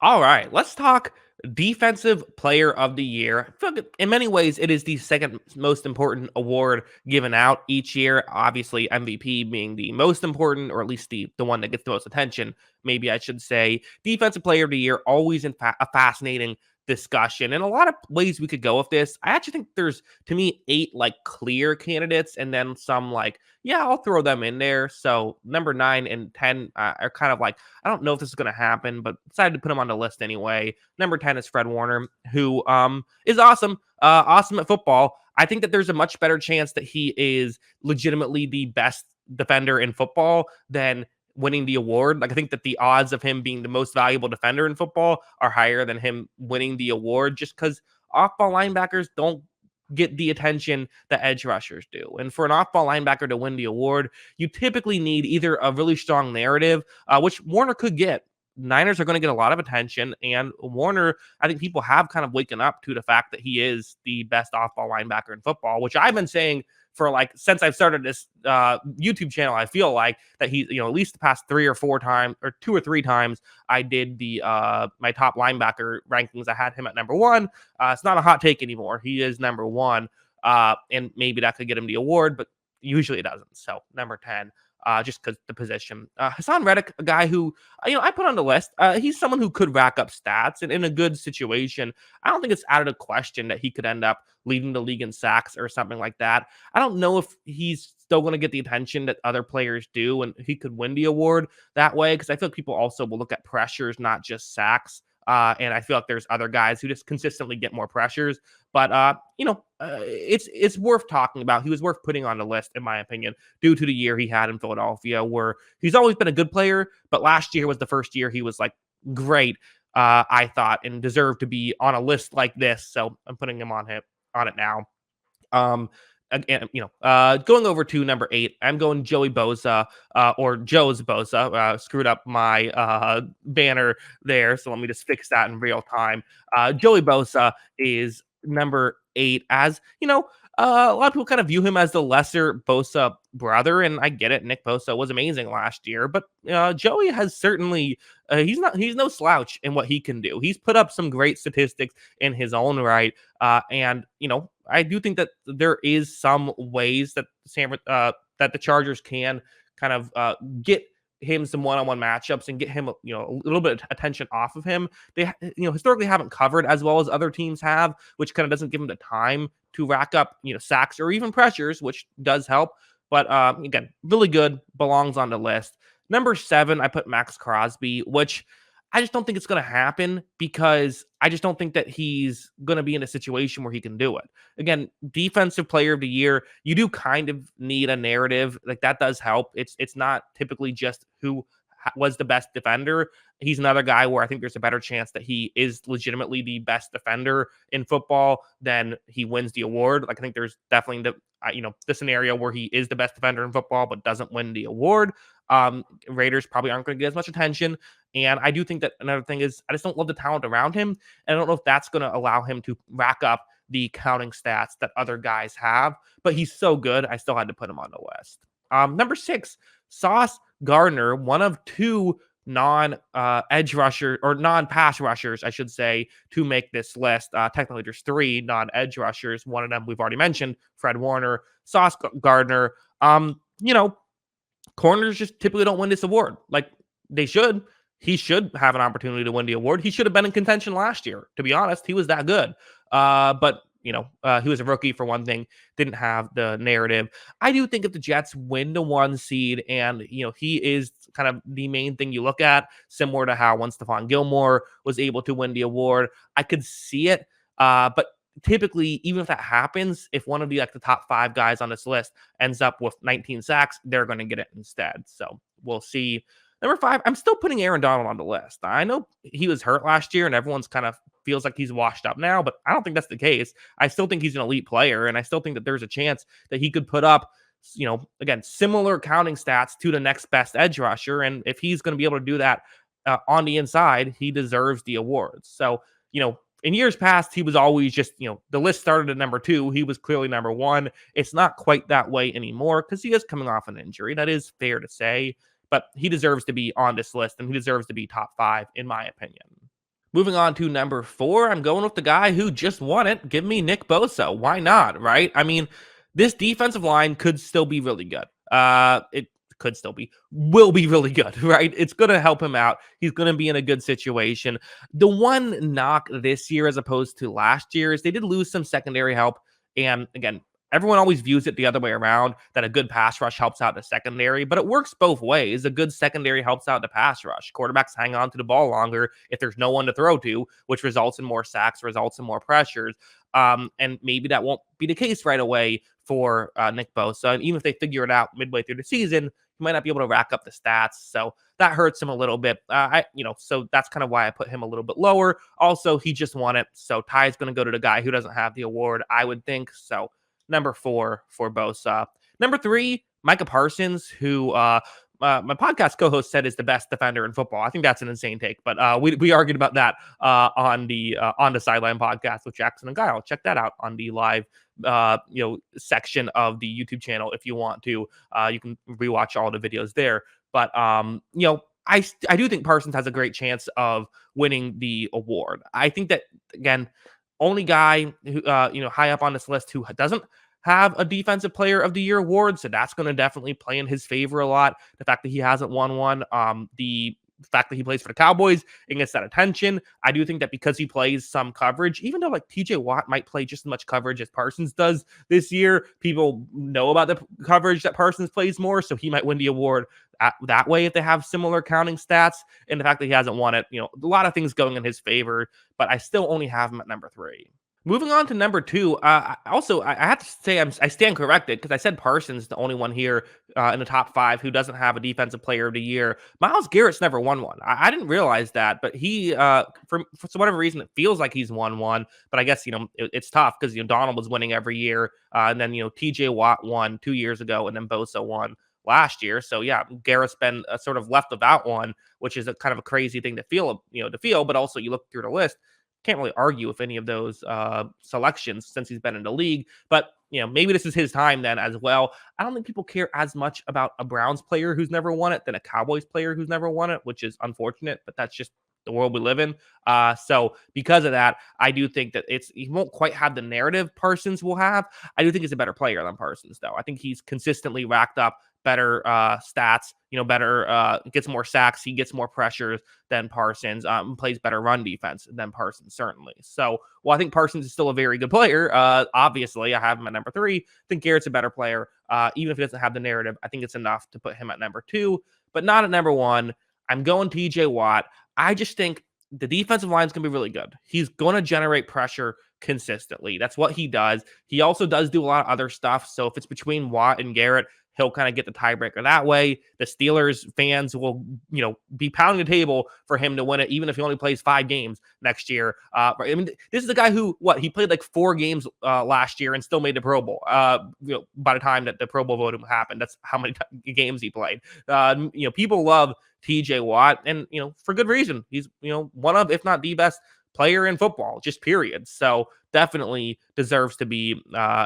All right, let's talk defensive player of the year. I feel like in many ways, it is the second most important award given out each year. Obviously, MVP being the most important, or at least the one that gets the most attention. Maybe I should say defensive player of the year. Always a fascinating discussion, and a lot of ways we could go with this. I actually think there's, to me, eight like clear candidates, and then some like, yeah, I'll throw them in there. So number 9 and 10 are kind of like, I don't know if this is going to happen, but decided to put him on the list anyway. Number 10 is Fred Warner, who is awesome, awesome at football. I think that there's a much better chance that he is legitimately the best defender in football than winning the award. Like, I think that the odds of him being the most valuable defender in football are higher than him winning the award, just because off-ball linebackers don't get the attention that edge rushers do. And for an off-ball linebacker to win the award, you typically need either a really strong narrative, which Warner could get. Niners are going to get a lot of attention, and Warner, I think people have kind of waken up to the fact that he is the best off-ball linebacker in football, which I've been saying for like since I've started this YouTube channel. I feel like that he, at least the past 3 or 4 times, or 2 or 3 times, I did the my top linebacker rankings. I had him at number one. It's not a hot take anymore. He is number one, and maybe that could get him the award, but usually it doesn't. So number 10, just because the position. Hassan Reddick, a guy who, I put on the list. He's someone who could rack up stats, and in a good situation, I don't think it's out of the question that he could end up leading the league in sacks or something like that. I don't know if he's still going to get the attention that other players do, and he could win the award that way, because I feel like people also will look at pressures, not just sacks. And I feel like there's other guys who just consistently get more pressures. But it's worth talking about. He was worth putting on the list, in my opinion, due to the year he had in Philadelphia, where he's always been a good player, but last year was the first year he was like great. I thought, and deserved to be on a list like this. So I'm putting him on it now. Um, Again, going over to number 8, I'm going Joey Bosa, or Joe's Bosa. Screwed up my banner there, so let me just fix that in real time. Joey Bosa is number 8, as a lot of people kind of view him as the lesser Bosa brother, and I get it. Nick Bosa was amazing last year, but Joey has certainly, he's no slouch in what he can do. He's put up some great statistics in his own right, and I do think that there is some ways that that the Chargers can kind of get him some one-on-one matchups and get him, a little bit of attention off of him. They, historically haven't covered as well as other teams have, which kind of doesn't give him the time to rack up, sacks or even pressures, which does help. But again, really good, belongs on the list. Number 7, I put Max Crosby, which I just don't think it's going to happen, because I just don't think that he's going to be in a situation where he can do it. Again, defensive player of the year, you do kind of need a narrative. Like, that does help. It's not typically just who was the best defender. He's another guy where I think there's a better chance that he is legitimately the best defender in football than he wins the award. Like, I think there's definitely the scenario where he is the best defender in football but doesn't win the award. Raiders probably aren't going to get as much attention. And I do think that another thing is, I just don't love the talent around him. And I don't know if that's going to allow him to rack up the counting stats that other guys have. But he's so good, I still had to put him on the list. Number 6, Sauce Gardner, one of 2 edge rusher, or non-pass rushers, I should say, to make this list. Technically, there's 3 non-edge rushers. One of them we've already mentioned, Fred Warner. Sauce Gardner. Corners just typically don't win this award. Like, they should. He should have an opportunity to win the award. He should have been in contention last year. To be honest, he was that good. But he was a rookie for one thing, didn't have the narrative. I do think if the Jets win the 1 seed, and he is kind of the main thing you look at, similar to how when Stephon Gilmore was able to win the award, I could see it. But typically, even if that happens, if one of the top 5 guys on this list ends up with 19 sacks, they're going to get it instead. So we'll see. Number 5, I'm still putting Aaron Donald on the list. I know he was hurt last year, and everyone's kind of feels like he's washed up now, but I don't think that's the case. I still think he's an elite player, and I still think that there's a chance that he could put up, again, similar counting stats to the next best edge rusher. And if he's going to be able to do that on the inside, he deserves the awards. So, in years past, he was always just, the list started at number 2. He was clearly number 1. It's not quite that way anymore, because he is coming off an injury. That is fair to say, but he deserves to be on this list, and he deserves to be top 5, in my opinion. Moving on to number 4, I'm going with the guy who just won it. Give me Nick Bosa. Why not, right? I mean, this defensive line could still be really good. It could still be, will be really good, right? It's going to help him out. He's going to be in a good situation. The one knock this year as opposed to last year is they did lose some secondary help. And again, everyone always views it the other way around, that a good pass rush helps out the secondary, but it works both ways. A good secondary helps out the pass rush. Quarterbacks hang on to the ball longer if there's no one to throw to, which results in more sacks, results in more pressures. And maybe that won't be the case right away for Nick Bosa. And even if they figure it out midway through the season, he might not be able to rack up the stats. So that hurts him a little bit. So that's kind of why I put him a little bit lower. Also, he just won it. So Ty's going to go to the guy who doesn't have the award, I would think. So number 4 for Bosa. Number 3, Micah Parsons, who my podcast co-host said is the best defender in football. I think that's an insane take, but we argued about that on the Sideline podcast with Jackson and Guile. Check that out on the live section of the YouTube channel if you want to. You can rewatch all the videos there. But I do think Parsons has a great chance of winning the award. I think that, again, only guy who high up on this list who doesn't have a defensive player of the year award, so that's going to definitely play in his favor a lot. The fact that he hasn't won one, the fact that he plays for the Cowboys and gets that attention. I do think that because he plays some coverage, even though like TJ Watt might play just as much coverage as Parsons does this year, people know about the coverage that Parsons plays more, so he might win the award that way if they have similar counting stats. And the fact that he hasn't won it, a lot of things going in his favor, but I still only have him at number 3. Moving on to number 2, I have to say I stand corrected because I said Parsons is the only one here in the top 5 who doesn't have a defensive player of the year. Myles Garrett's never won one. I didn't realize that, but he, for whatever reason, it feels like he's won one. But I guess, it's tough because, Donald was winning every year. And then, TJ Watt won 2 years ago and then Bosa won last year. So yeah, Garrett's been sort of left without one, which is a kind of a crazy thing to feel, but also you look through the list, can't really argue with any of those selections since he's been in the league. But maybe this is his time then as well. I don't think people care as much about a Browns player who's never won it than a Cowboys player who's never won it, which is unfortunate, but that's just the world we live in. So because of that, I do think that he won't quite have the narrative Parsons will have. I do think he's a better player than Parsons, though. I think he's consistently racked up better stats, better, gets more sacks, he gets more pressures than Parsons, plays better run defense than Parsons, certainly. So, I think Parsons is still a very good player. Obviously, I have him at number 3. I think Garrett's a better player. Even if he doesn't have the narrative, I think it's enough to put him at number 2, but not at number 1. I'm going TJ Watt. I just think the defensive line is going to be really good. He's going to generate pressure consistently. That's what he does. He also does do a lot of other stuff. So if it's between Watt and Garrett, he'll kind of get the tiebreaker that way. The Steelers fans will, be pounding the table for him to win it, even if he only plays 5 games next year. I mean, this is the guy who, he played like 4 games last year and still made the Pro Bowl. By the time that the Pro Bowl voting happened, that's how many games he played. People love TJ Watt, and for good reason. He's one of, if not the best player in football, just period. So definitely deserves to be,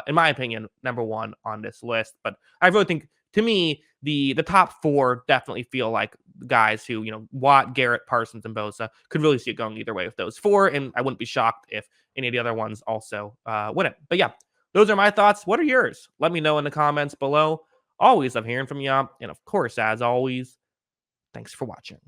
in my opinion, number 1 on this list. But I really think, to me, the top 4 definitely feel like guys who, Watt, Garrett, Parsons, and Bosa could really see it going either way with those 4. And I wouldn't be shocked if any of the other ones also win it. But yeah, those are my thoughts. What are yours? Let me know in the comments below. Always love hearing from you. And of course, as always, thanks for watching.